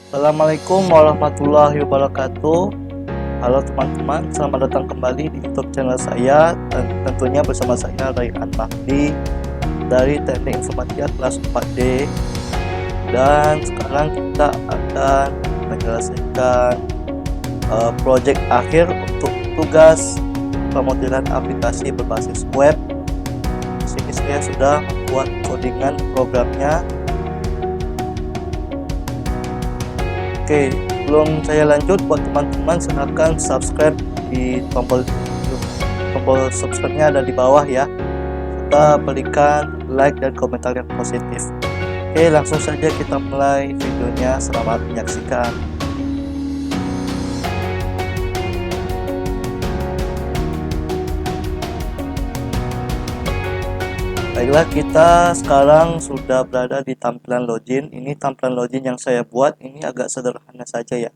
Assalamualaikum warahmatullahi wabarakatuh. Halo teman-teman, selamat datang kembali di YouTube channel saya dan tentunya bersama saya Raihan Mahdi dari Teknik Informatika kelas 4D. Dan sekarang kita akan menyelesaikan proyek akhir untuk tugas pemodelan aplikasi berbasis web. Di sini saya sudah membuat codingan programnya. Oke, sebelum saya lanjut, buat teman-teman silahkan subscribe di tombol subscribe-nya ada di bawah ya, serta berikan like dan komentar yang positif. Oke, langsung saja kita mulai videonya. Selamat menyaksikan. Baiklah, kita sekarang sudah berada di tampilan login. Ini tampilan login yang saya buat, ini agak sederhana saja ya.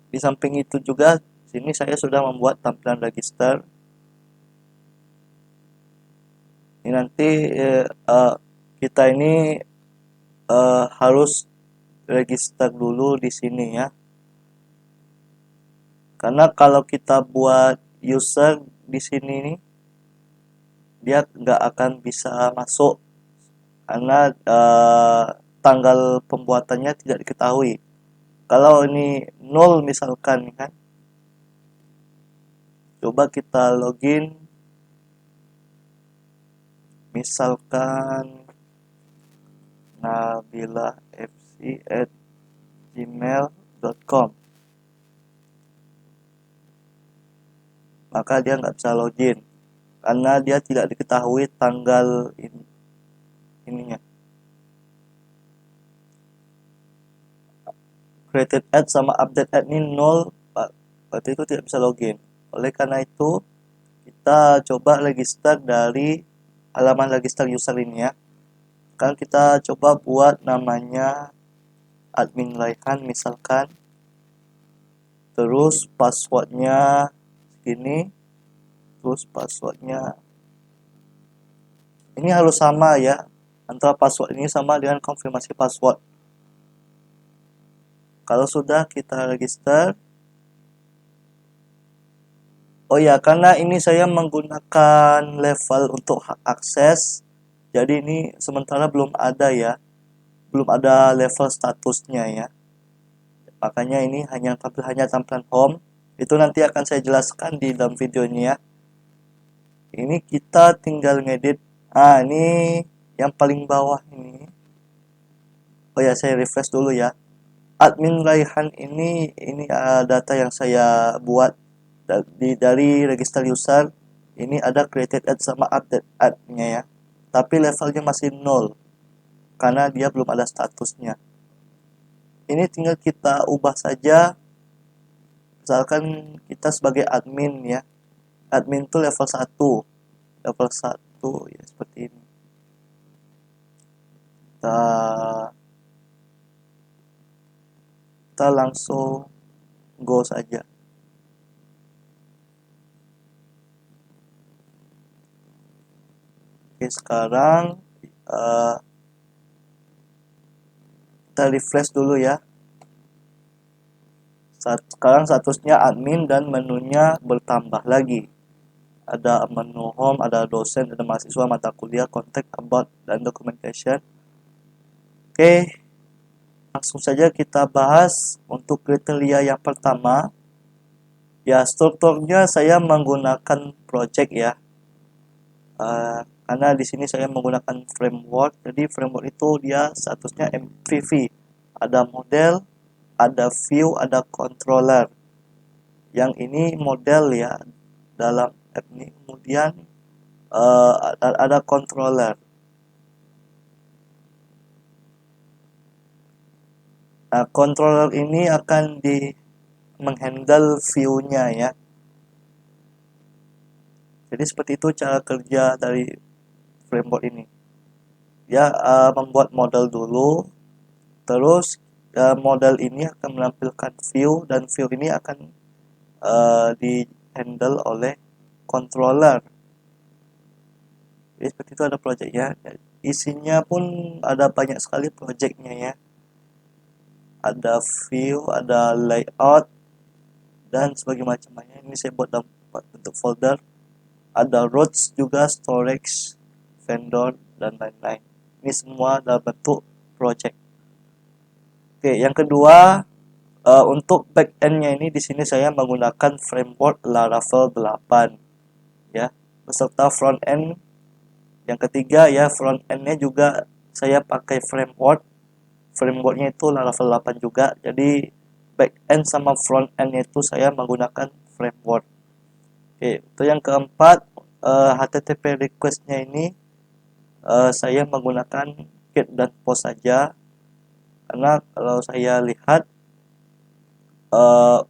Di samping itu juga, sini saya sudah membuat tampilan register. Ini nanti kita ini harus register dulu di sini ya. Karena kalau kita buat user di sini nih, dia nggak akan bisa masuk karena tanggal pembuatannya tidak diketahui. Kalau ini 0 misalkan kan, coba kita login misalkan nabilahfc@gmail.com, maka dia nggak bisa login karena dia tidak diketahui tanggal ininya. Created ad sama update ad ini 0, berarti itu tidak bisa login. Oleh karena itu, kita coba register dari halaman register user ini ya. Sekarang kita coba buat namanya admin Raihan misalkan. Terus passwordnya segini. Terus passwordnya ini harus sama ya. Antara password ini sama dengan konfirmasi password. Kalau sudah kita register. Oh ya, karena ini saya menggunakan level untuk hak akses. Jadi ini sementara belum ada ya. Belum ada level statusnya ya. Makanya ini hanya tampilan home. Itu nanti akan saya jelaskan di dalam video ini ya. Ini kita tinggal ngedit. Ini yang paling bawah ini. Oh ya, saya refresh dulu ya. Admin Raihan ini data yang saya buat dari register user. Ini ada created ad sama update ad-nya ya. Tapi levelnya masih 0 karena dia belum ada statusnya. Ini tinggal kita ubah saja. Misalkan kita sebagai admin ya. Admin itu level 1. Level 1 ya seperti ini. Kita langsung go saja. Oke, sekarang kita refresh dulu ya. Sekarang statusnya admin dan menunya bertambah lagi. Ada menu home, ada dosen, ada mahasiswa, mata kuliah, contact, about, dan documentation. Oke, langsung saja kita bahas untuk kriteria yang pertama. Ya, strukturnya saya menggunakan project ya. Karena di sini saya menggunakan framework. Jadi framework itu dia statusnya MVV. Ada model, ada view, ada controller. Yang ini model ya dalam app ini. Kemudian ada controller. Nah, controller ini akan menghandle view-nya ya. Jadi seperti itu cara kerja dari framework ini. Ya, membuat model dulu, terus model ini akan menampilkan view dan view ini akan di handle oleh controller. Jadi seperti itu ada projectnya. Isinya pun ada banyak sekali projectnya ya. ada view, ada layout, dan sebagainya macamnya. Ini saya buat dalam bentuk folder. Ada routes juga, storage, vendor, dan lain-lain. Ini semua dalam bentuk project. Oke, yang kedua, untuk backend-nya ini di sini saya menggunakan framework Laravel 8 ya, beserta front end. Yang ketiga ya, front end-nya juga saya pakai frameworknya itu Laravel 8 juga. Jadi backend sama front end-nya itu saya menggunakan framework. Oke, untuk yang keempat, HTTP request-nya ini saya menggunakan get dan post saja, karena kalau saya lihat uh,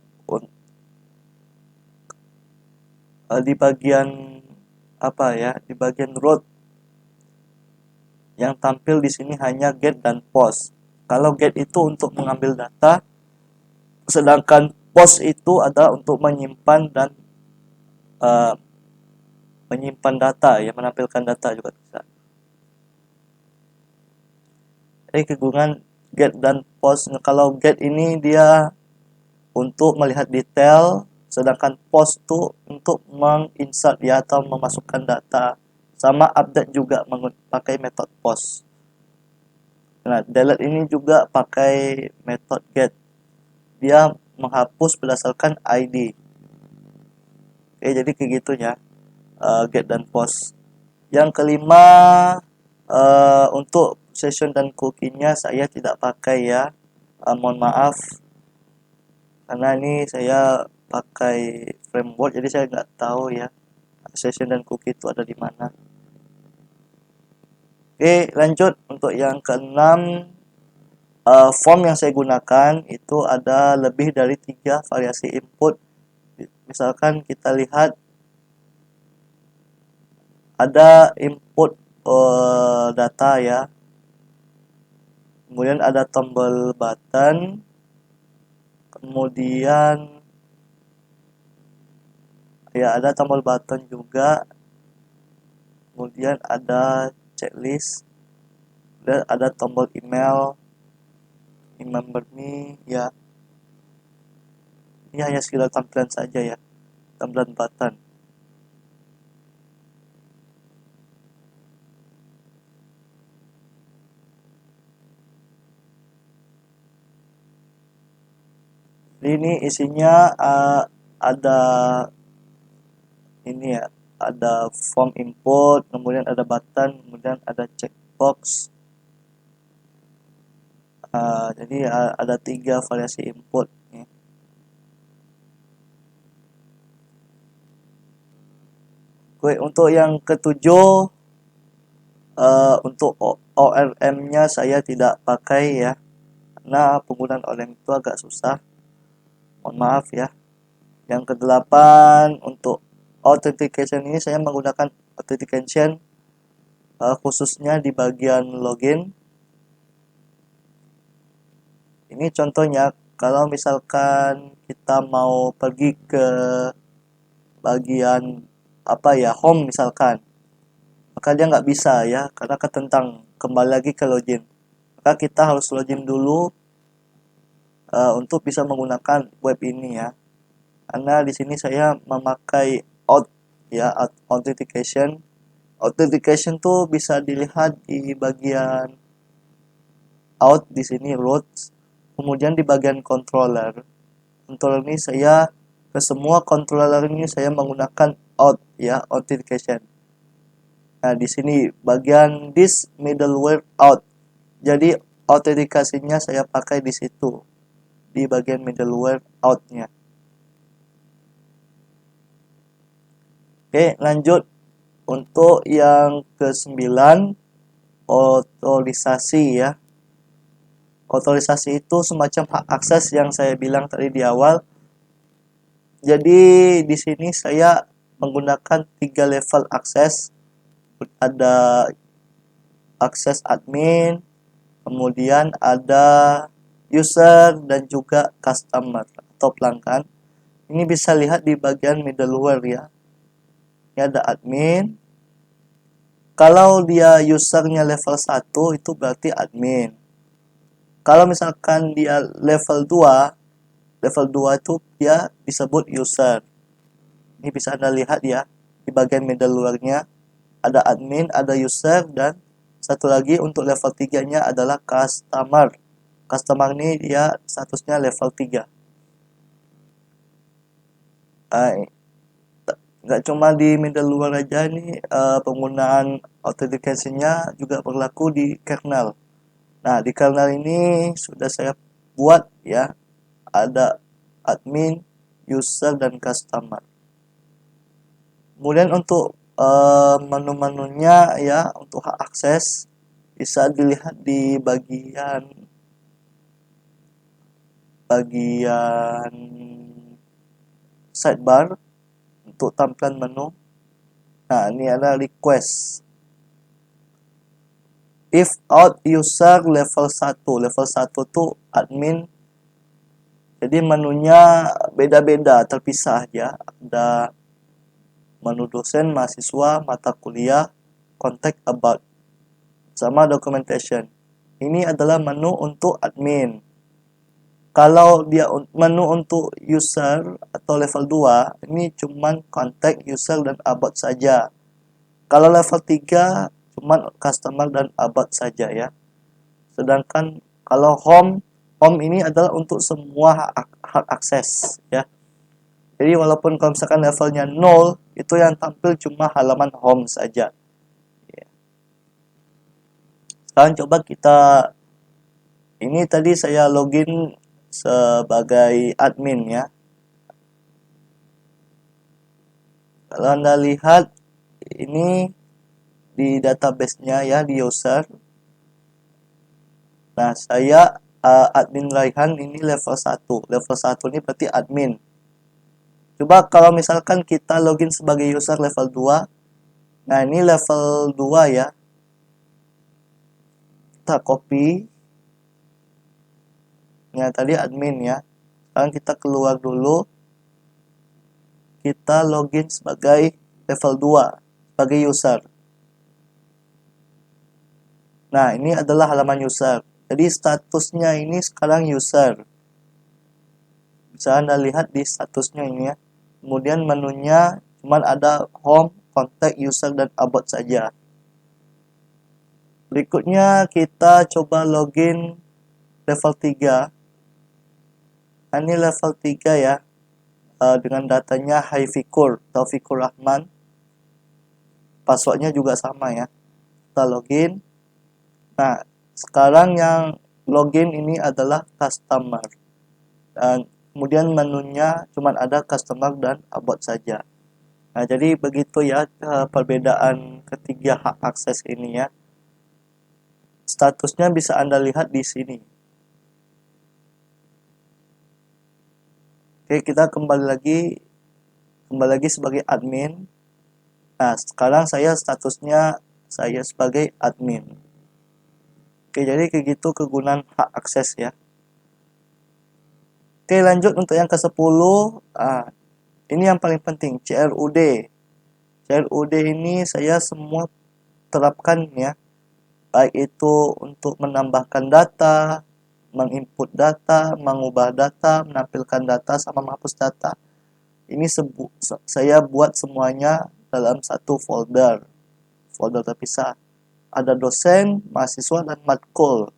di bagian apa ya, di bagian root yang tampil di sini hanya get dan post. Kalau get itu untuk mengambil data, sedangkan post itu adalah untuk menyimpan dan uh, menyimpan data ya, menampilkan data juga bisa. Jadi kegunaan get dan post. Kalau get ini dia untuk melihat detail, sedangkan post itu untuk menginsert ya, atau memasukkan data, sama update juga pakai metode post. Nah, delete ini juga pakai metode get. Dia menghapus berdasarkan ID. Oke, jadi kayak gitu ya, get dan post. Yang kelima, untuk session dan cookie-nya saya tidak pakai ya. Mohon maaf, karena ini saya pakai framework, jadi saya nggak tahu ya session dan cookie itu ada di mana. Oke, lanjut untuk yang keenam, form yang saya gunakan itu ada lebih dari 3 variasi input. Misalkan kita lihat ada input data ya, kemudian ada tombol button, kemudian ya ada tombol button juga, kemudian ada checklist, dan ada tombol email, remember me ya. Ini hanya sekedar tampilan saja ya, tampilan button. Ini isinya ada ini ya, ada form input, kemudian ada button, kemudian ada checkbox. Jadi ada 3 variasi input ya. Oke, untuk yang ketujuh, untuk ORM-nya saya tidak pakai ya, karena penggunaan ORM itu agak susah. Mohon maaf ya. Yang kedelapan, untuk authentication ini saya menggunakan authentication khususnya di bagian login. Ini contohnya, kalau misalkan kita mau pergi ke bagian apa ya, home misalkan, maka dia nggak bisa ya, karena ketentang kembali lagi ke login. Maka kita harus login dulu untuk bisa menggunakan web ini ya. Karena di sini saya memakai auth ya, authentication. Authentication tuh bisa dilihat di bagian auth di sini root, kemudian di bagian controller. Controller ini saya ke semua controller ini saya menggunakan auth ya, authentication. Nah, di sini bagian this middleware auth. Jadi autentikasinya saya pakai di situ, di bagian middleware auth-nya. Oke, lanjut untuk yang ke-9, otorisasi ya. Otorisasi itu semacam hak akses yang saya bilang tadi di awal. Jadi di sini saya menggunakan 3 level akses. Ada akses admin, kemudian ada user, dan juga customer atau pelanggan. Ini bisa lihat di bagian middleware ya. Ini ada admin. Kalau dia usernya level 1 itu berarti admin. Kalau misalkan dia level 2 itu dia disebut user. Ini bisa Anda lihat ya, di bagian middleware-nya ada admin, ada user, dan satu lagi untuk level 3-nya adalah customer. Customer ini dia statusnya level 3. Nggak cuma di middleware aja nih, penggunaan authentication-nya juga berlaku di kernel. Nah, di kernel ini sudah saya buat ya, ada admin, user, dan customer. Kemudian untuk menu-menunya ya, untuk hak akses bisa dilihat di bagian sidebar untuk tampilan menu. Nah, ini ada request. If out user level 1. Level 1 tuh admin. Jadi menunya beda-beda, terpisah ya. Ada menu dosen, mahasiswa, mata kuliah, contact about, sama documentation. Ini adalah menu untuk admin. Kalau dia menu untuk user atau level 2, ini cuman contact, user, dan about saja. Kalau level 3, cuman customer dan about saja ya. Sedangkan kalau home ini adalah untuk semua hak akses ya. Jadi walaupun kalau misalkan levelnya 0, itu yang tampil cuma halaman home saja. Sekarang coba kita, ini tadi saya login sebagai admin ya. Kalau Anda lihat ini di database-nya ya, di user. Nah, saya admin Raihan ini level 1. Level 1 ini berarti admin. Coba kalau misalkan kita login sebagai user level 2. Nah, ini level 2 ya. Kita copy. Yang tadi admin ya. Sekarang kita keluar dulu. Kita login sebagai level 2. Sebagai user. Nah, ini adalah halaman user. Jadi statusnya ini sekarang user. Bisa Anda lihat di statusnya ini ya. Kemudian menunya cuman ada home, contact, user, dan about saja. Berikutnya kita coba login level 3. Nah, ini level 3 ya. Dengan datanya Haifikur, Taufikur Rahman. Passwordnya juga sama ya. Kita login. Nah, sekarang yang login ini adalah customer. Dan kemudian menunya cuma ada customer dan about saja. Nah, jadi begitu ya perbedaan ketiga hak akses ini ya. Statusnya bisa Anda lihat di sini. Oke, kita kembali lagi sebagai admin. Nah, sekarang saya statusnya saya sebagai admin. Oke, jadi kayak gitu kegunaan hak akses ya. Oke, lanjut untuk yang ke-10. Ini yang paling penting, CRUD. CRUD ini saya semua terapkan ya. Baik itu untuk menambahkan data, menginput data, mengubah data, menampilkan data, sama menghapus data. Ini saya buat semuanya dalam satu folder terpisah. Ada dosen, mahasiswa, dan matkul.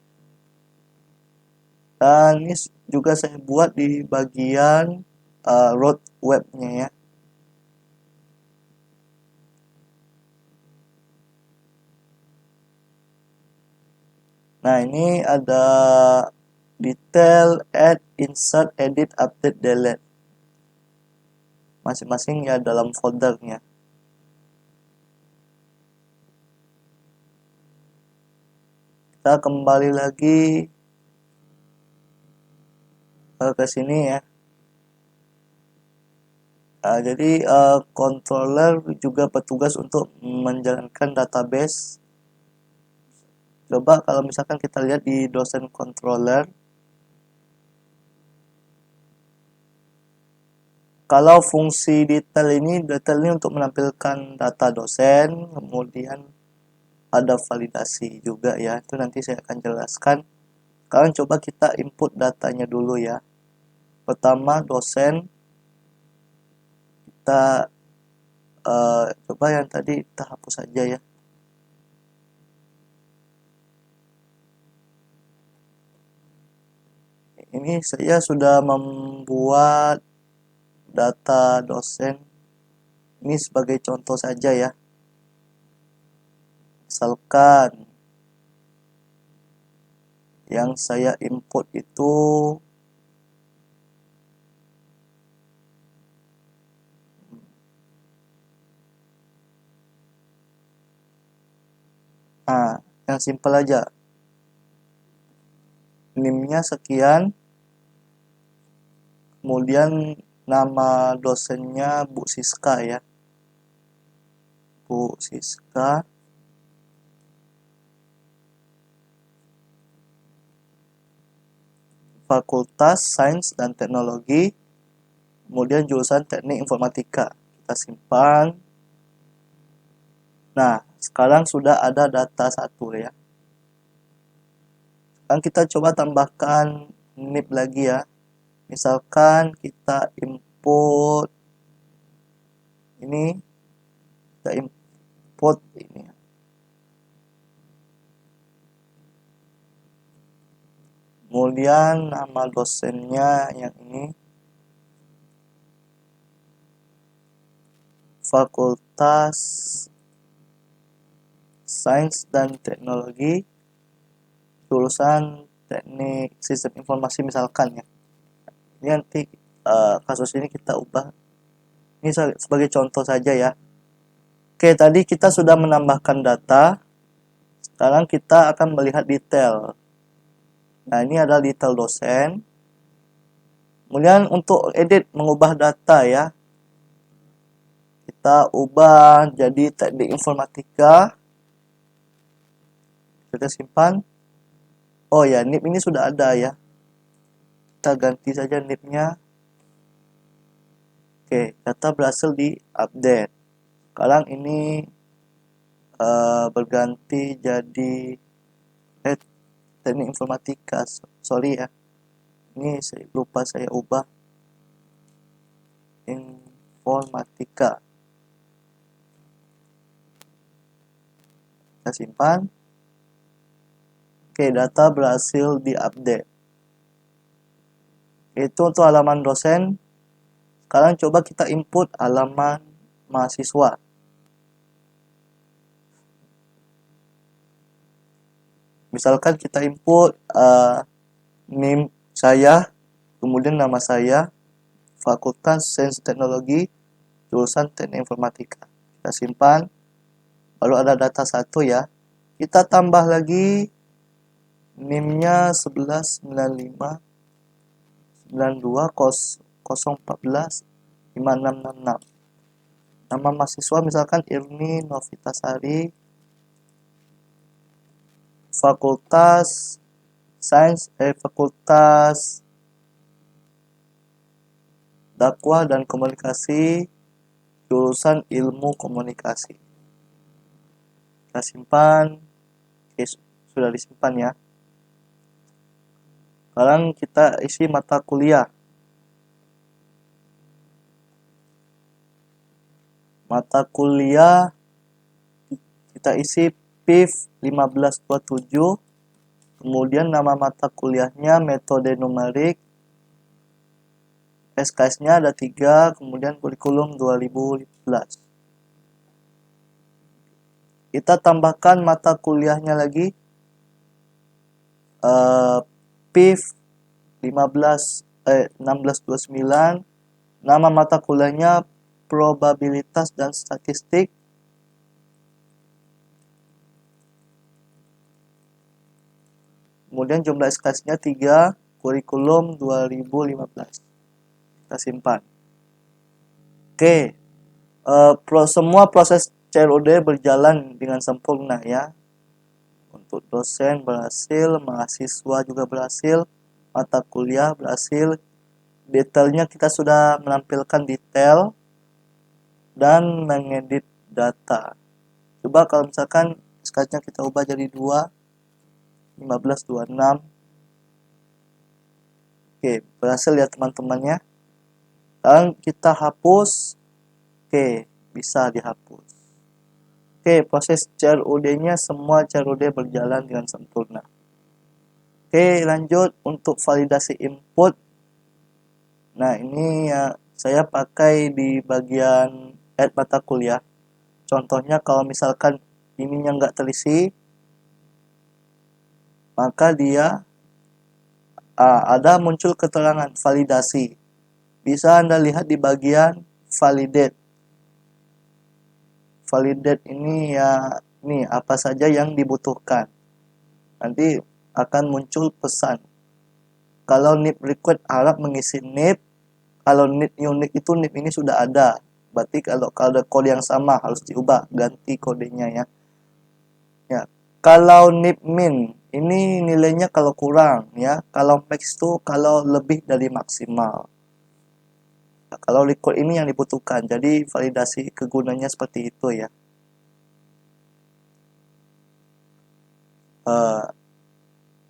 Dan ini juga saya buat di bagian road webnya ya. Nah, ini ada detail, add, insert, edit, update, delete. Masing-masing ya dalam foldernya. Kita kembali lagi ke sini ya. Jadi controller juga bertugas untuk menjalankan database. Coba kalau misalkan kita lihat di dosen controller, kalau fungsi detail ini untuk menampilkan data dosen, kemudian ada validasi juga ya. Itu nanti saya akan jelaskan Sekarang coba kita input datanya dulu ya. Pertama dosen, kita coba yang tadi kita hapus saja ya. Ini saya sudah membuat data dosen. Ini sebagai contoh saja ya. Misalkan yang saya input itu yang simpel aja. NIM-nya sekian, kemudian nama dosennya Bu Siska ya. Bu Siska. Fakultas Sains dan Teknologi, kemudian jurusan Teknik Informatika. Kita simpan. Nah, sekarang sudah ada data satu ya. Sekarang kita coba tambahkan NIP lagi ya. Misalkan kita input ini, kita input ini. Kemudian nama dosennya yang ini. Fakultas Sains dan Teknologi, jurusan Teknik Sistem Informasi misalkan ya. Ini nanti kasus ini kita ubah. Ini sebagai contoh saja ya. Oke, tadi kita sudah menambahkan data. Sekarang kita akan melihat detail. Nah, ini adalah detail dosen. Kemudian untuk edit, mengubah data ya. Kita ubah jadi Teknik Informatika. Kita simpan. Oh ya, NIP ini sudah ada ya. Kita ganti saja NIP-nya. Oke, data berhasil di-update. Sekarang ini berganti jadi Teknik Informatika. Sorry ya. Ini lupa saya ubah. Informatika. Kita simpan. Oke, data berhasil di-update. Itu untuk halaman dosen. Sekarang coba kita input halaman mahasiswa. Misalkan kita input NIM saya, kemudian nama saya, Fakultas Sains Teknologi, jurusan Teknik Informatika. Kita simpan. Lalu ada data satu ya. Kita tambah lagi NIM-nya 1195920014 5666. Nama mahasiswa misalkan Irni Novitasari, Fakultas Fakultas Dakwah dan Komunikasi, jurusan Ilmu Komunikasi. Kita simpan. Oke, sudah disimpan ya. Sekarang kita isi mata kuliah. Mata kuliah kita isi PIV 1527. Kemudian nama mata kuliahnya metode numerik. SKS-nya ada 3, kemudian kurikulum 2015. Kita tambahkan mata kuliahnya lagi. PIV 1629. Nama mata kuliahnya probabilitas dan statistik. Kemudian jumlah SKS-nya 3, kurikulum 2015. Kita simpan. Oke, semua proses CROD berjalan dengan sempurna ya. Untuk dosen berhasil, mahasiswa juga berhasil, mata kuliah berhasil. Detailnya kita sudah menampilkan detail dan mengedit data. Coba kalau misalkan SKS-nya kita ubah jadi 2, 1526. Oke, berhasil ya teman-temannya. Sekarang kita hapus. Oke, bisa dihapus. Oke, proses CRUD-nya semua CRUD berjalan dengan sempurna. Oke, lanjut untuk validasi input. Nah, ini ya saya pakai di bagian add mata kuliah. Contohnya kalau misalkan ininya nggak terisi, maka dia ada muncul keterangan validasi. Bisa Anda lihat di bagian validate. Validate ini ya, nih apa saja yang dibutuhkan. Nanti akan muncul pesan. Kalau NIP request harap mengisi NIP. Kalau NIP unique itu NIP ini sudah ada. Berarti kalau ada kode yang sama harus diubah, ganti kodenya ya. Ya, kalau NIP min ini nilainya kalau kurang ya. Kalau max itu kalau lebih dari maksimal. Nah, kalau record ini yang dibutuhkan. Jadi validasi kegunaannya seperti itu ya.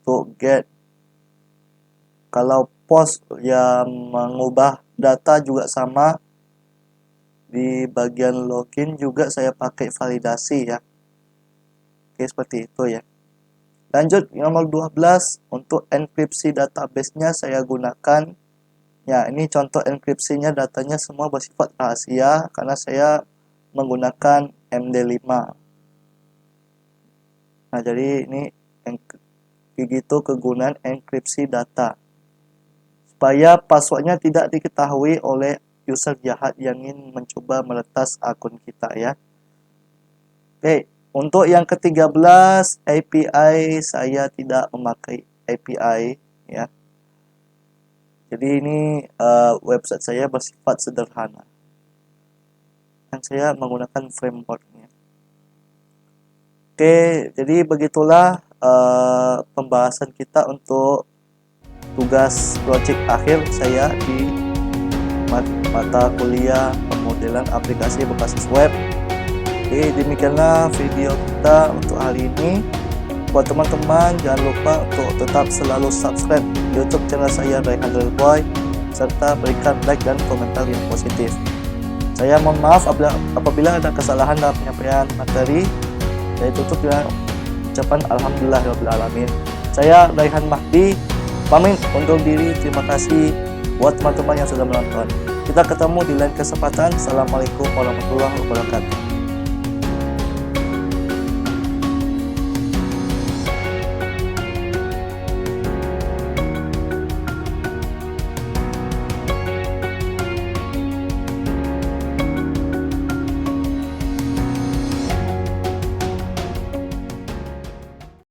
To get, kalau post yang mengubah data juga sama. Di bagian login juga saya pakai validasi ya. Oke, seperti itu ya. Lanjut nomor 12, untuk enkripsi database-nya saya gunakan. Ya, ini contoh enkripsinya, datanya semua bersifat rahasia karena saya menggunakan MD5. Nah, jadi ini begitu kegunaan enkripsi data. Supaya passwordnya tidak diketahui oleh user jahat yang ingin mencoba meretas akun kita ya. Oke, untuk yang ke-13 API saya tidak memakai API ya. Jadi ini website saya bersifat sederhana. Dan saya menggunakan frameworknya. Oke, jadi begitulah pembahasan kita untuk tugas project akhir saya di mata kuliah pemodelan aplikasi berbasis web. Oke, demikianlah video kita untuk hari ini. Buat teman-teman, jangan lupa untuk tetap selalu subscribe YouTube channel saya Raihan Boy, serta berikan like dan komentar yang positif. Saya mohon maaf apabila ada kesalahan dalam penyampaian materi. Saya tutup dengan ucapan Alhamdulillahirrahmanirrahim. Saya Raihan Mahdi, pamit undur diri. Terima kasih buat teman-teman yang sudah menonton. Kita ketemu di lain kesempatan. Assalamualaikum warahmatullahi wabarakatuh.